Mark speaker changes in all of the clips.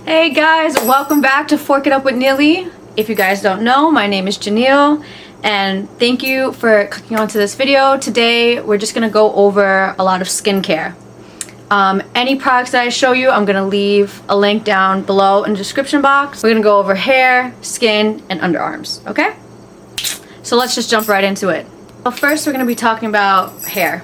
Speaker 1: Hey guys, welcome back to Fork It Up with Neely. If you guys don't know, my name is Janelle and thank you for clicking onto this video. Today we're just gonna go over a lot of skincare. Any products that I show you, I'm gonna leave a link down below in the description box. We're gonna go over hair, skin, and underarms, okay? So let's just jump right into it. Well, first we're gonna be talking about hair.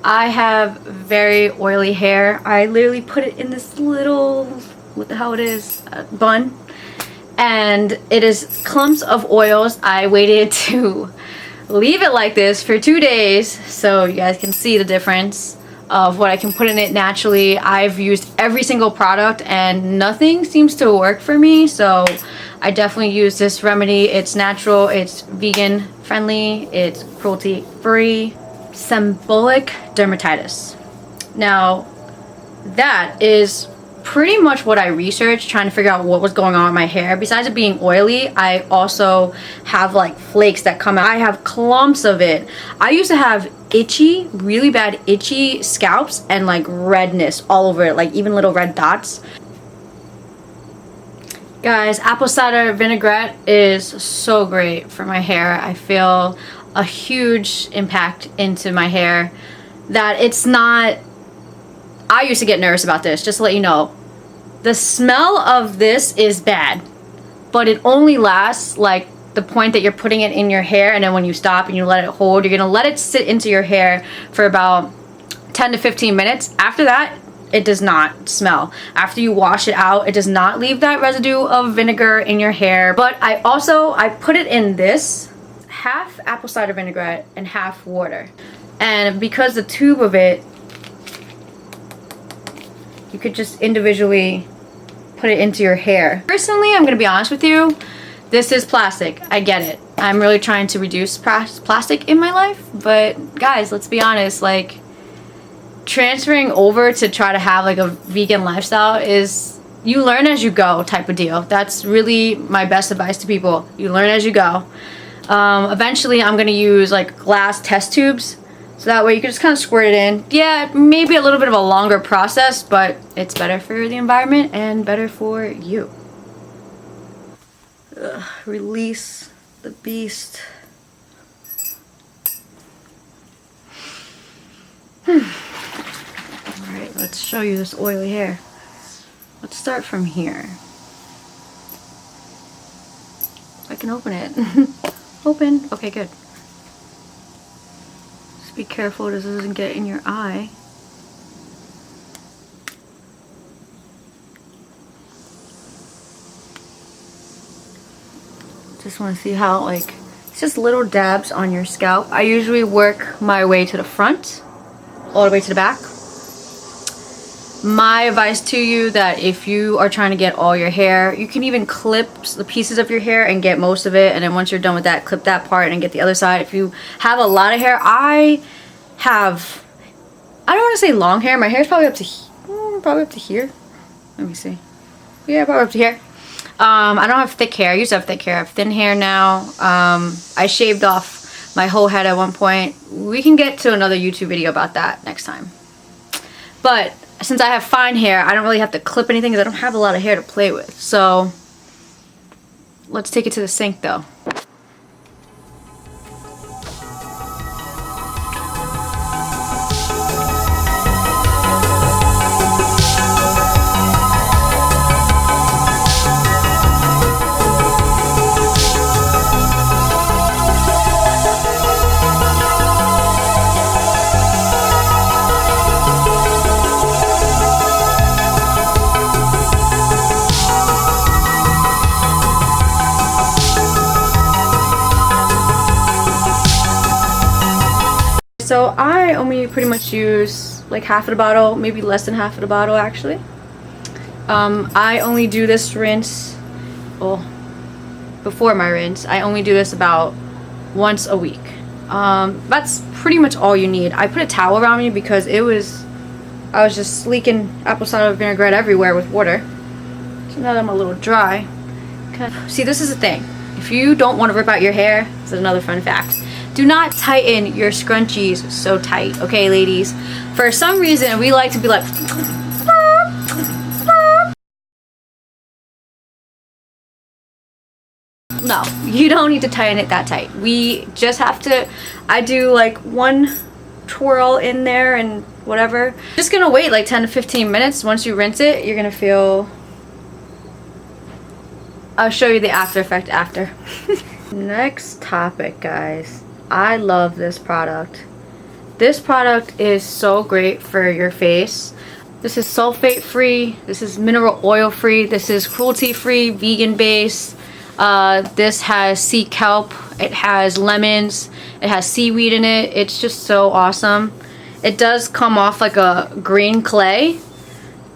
Speaker 1: I have very oily hair. I literally put it in this little, what the hell it is, bun. And it is clumps of oils. I waited to leave it like this for 2 days so you guys can see the difference of what I can put in it naturally. I've used every single product and nothing seems to work for me, so I definitely use this remedy. It's natural, it's vegan friendly, it's cruelty free. Seborrheic dermatitis. Now that is pretty much what I researched, trying to figure out what was going on with my hair. Besides it being oily, I also have like flakes that come out. I have clumps of it. I used to have itchy, really bad itchy scalps and like redness all over it, like even little red dots. Guys, apple cider vinaigrette is so great for my hair. I feel a huge impact into my hair that it's not. I used to get nervous about this, just to let you know. The smell of this is bad, but it only lasts like the point that you're putting it in your hair, and then when you stop and you let it hold, you're gonna let it sit into your hair for about 10 to 15 minutes. After that, it does not smell. After you wash it out, it does not leave that residue of vinegar in your hair. But I put it in this, half apple cider vinaigrette and half water. And because the tube of it, you could just individually put it into your hair. Personally, I'm gonna be honest with you, this is plastic. I get it. I'm really trying to reduce plastic in my life, but guys, let's be honest, like transferring over to try to have like a vegan lifestyle is, you learn as you go type of deal. That's really my best advice to people. You learn as you go. Eventually I'm gonna use like glass test tubes, so that way you can just kind of squirt it in. Yeah, maybe a little bit of a longer process, but it's better for the environment and better for you. Release the beast. Alright, let's show you this oily hair. Let's start from here. I can open it. Open. Okay, good. Just be careful this doesn't get in your eye. Just want to see how, like, it's just little dabs on your scalp. I usually work my way to the front, all the way to the back. My advice to you, that if you are trying to get all your hair, you can even clip the pieces of your hair and get most of it, and then once you're done with that, clip that part and get the other side. If you have a lot of hair, I don't want to say long hair. My hair is probably up to here. Let me see. Yeah, probably up to here. I don't have thick hair. I used to have thick hair. I have thin hair now. I shaved off my whole head at one point. We can get to another YouTube video about that next time. But since I have fine hair, I don't really have to clip anything because I don't have a lot of hair to play with. So let's take it to the sink though. So I only pretty much use like half of the bottle, maybe less than half of the bottle actually. I only do this rinse, well, before my rinse, I only do this about once a week. That's pretty much all you need. I put a towel around me because I was just leaking apple cider vinaigrette everywhere with water. So now that I'm a little dry. See, this is the thing. If you don't want to rip out your hair, this is another fun fact. Do not tighten your scrunchies so tight, okay, ladies? For some reason, we like to be like no, you don't need to tighten it that tight. We just have to, I do like one twirl in there and whatever. Just gonna wait like 10 to 15 minutes. Once you rinse it, you're gonna feel, I'll show you the after effect after. Next topic, guys. I love this product. This product is so great for your face. This is sulfate free, this is mineral oil free, this is cruelty free, vegan base. This has sea kelp, it has lemons, it has seaweed in it. It's just so awesome. It does come off like a green clay,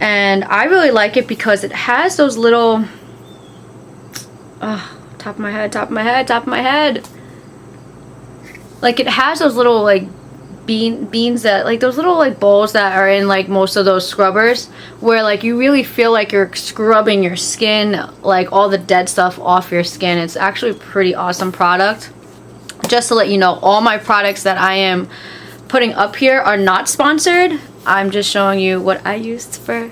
Speaker 1: and I really like it because it has those little top of my head. Like it has those little like beans that, like those little like bowls that are in like most of those scrubbers, where like you really feel like you're scrubbing your skin, like all the dead stuff off your skin. It's actually a pretty awesome product. Just to let you know, all my products that I am putting up here are not sponsored. I'm just showing you what I used for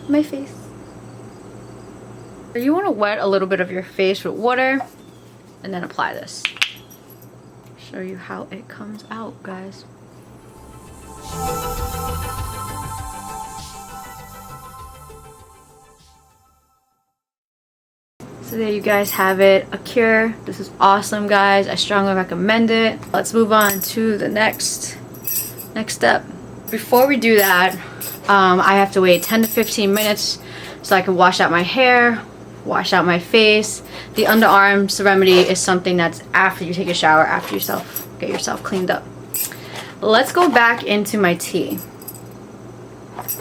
Speaker 1: my face. You want to wet a little bit of your face with water and then apply this. Show you how it comes out, guys. So there you guys have it, a cure. This is awesome, guys. I strongly recommend it. Let's move on to the next step. Before we do that, I have to wait 10 to 15 minutes so I can wash out my hair, wash out my face. The underarms remedy is something that's after you take a shower, after get yourself cleaned up. Let's go back into my tea.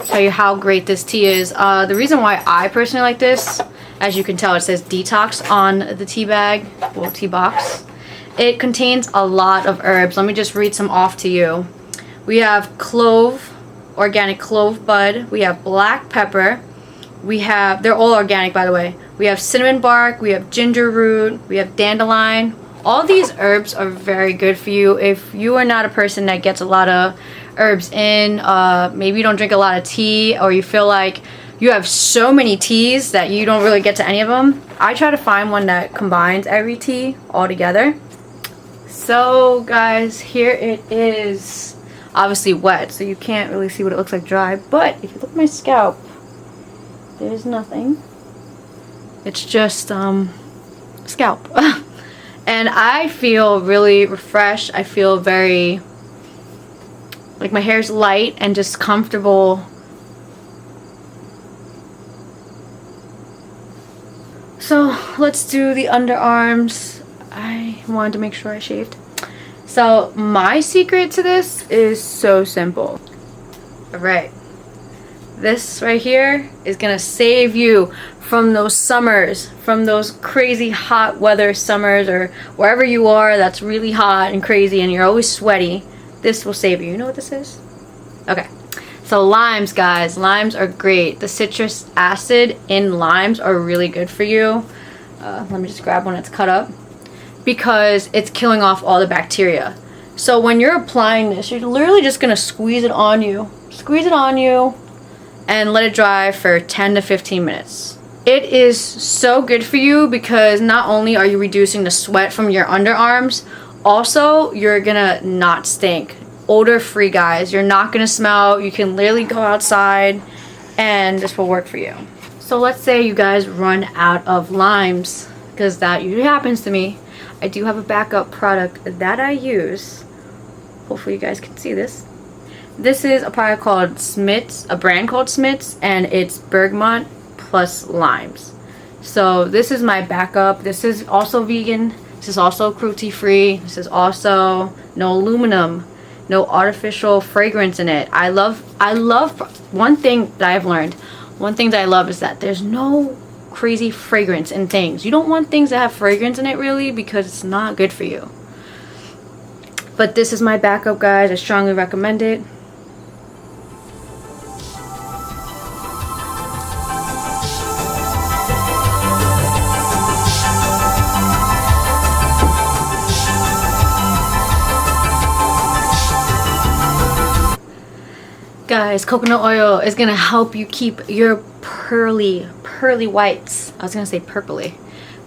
Speaker 1: Show you how great this tea is. The reason why I personally like this, as you can tell, it says detox on the tea bag, well, tea box. It contains a lot of herbs. Let me just read some off to you. We have clove, organic clove bud. We have black pepper. We have, they're all organic, by the way. We have cinnamon bark. We have ginger root. We have dandelion. All these herbs are very good for you. If you are not a person that gets a lot of herbs in, maybe you don't drink a lot of tea, or you feel like you have so many teas that you don't really get to any of them, I try to find one that combines every tea all together. So guys, here it is. Obviously wet, so you can't really see what it looks like dry, but if you look at my scalp, there's nothing. It's just scalp. And I feel really refreshed. I feel very, like my hair's light and just comfortable. So let's do the underarms. I wanted to make sure I shaved. So my secret to this is so simple. Alright. This right here is gonna save you from those summers, from those crazy hot weather summers, or wherever you are that's really hot and crazy and you're always sweaty. This will save you. You know what this is? Okay. So limes, guys. Limes are great. The citrus acid in limes are really good for you. Let me just grab one that's cut up, because it's killing off all the bacteria. So when you're applying this, you're literally just gonna squeeze it on you. Squeeze it on you and let it dry for 10 to 15 minutes. It is so good for you because not only are you reducing the sweat from your underarms, also you're gonna not stink. Odor free, guys. You're not gonna smell. You can literally go outside and this will work for you. So let's say you guys run out of limes, because that usually happens to me. I do have a backup product that I use. Hopefully you guys can see this. This is a product called Smith's, a brand called Smith's, and it's bergamot plus limes. So this is my backup. This is also vegan. This is also cruelty free. This is also no aluminum, no artificial fragrance in it. I love one thing that I've learned. One thing that I love is that there's no crazy fragrance in things. You don't want things that have fragrance in it, really, because it's not good for you. But this is my backup, guys. I strongly recommend it. Guys, coconut oil is gonna help you keep your pearly whites. I was gonna say purpley.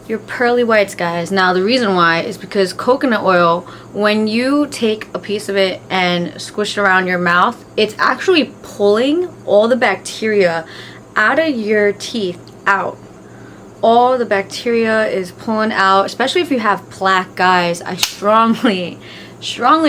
Speaker 1: your pearly whites, guys. Now the reason why is because coconut oil, when you take a piece of it and squish it around your mouth, it's actually pulling all the bacteria out of your teeth out. All the bacteria is pulling out, especially if you have plaque, guys. I strongly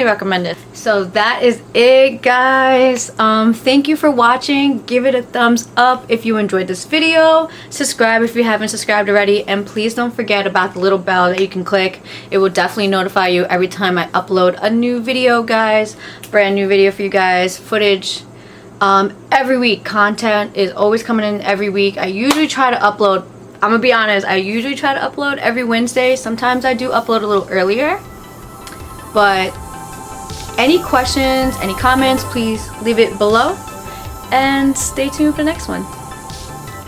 Speaker 1: recommend it. So that is it, guys. Thank you for watching. Give it a thumbs up if you enjoyed this video. Subscribe if you haven't subscribed already, and please don't forget about the little bell that you can click. It will definitely notify you every time I upload a new video, guys. Brand new video for you guys. Footage every week. Content is always coming in every week. I usually try to upload, I'm gonna be honest, I usually try to upload every Wednesday. Sometimes I do upload a little earlier. But any questions, any comments, please leave it below. And stay tuned for the next one.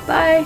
Speaker 1: Bye.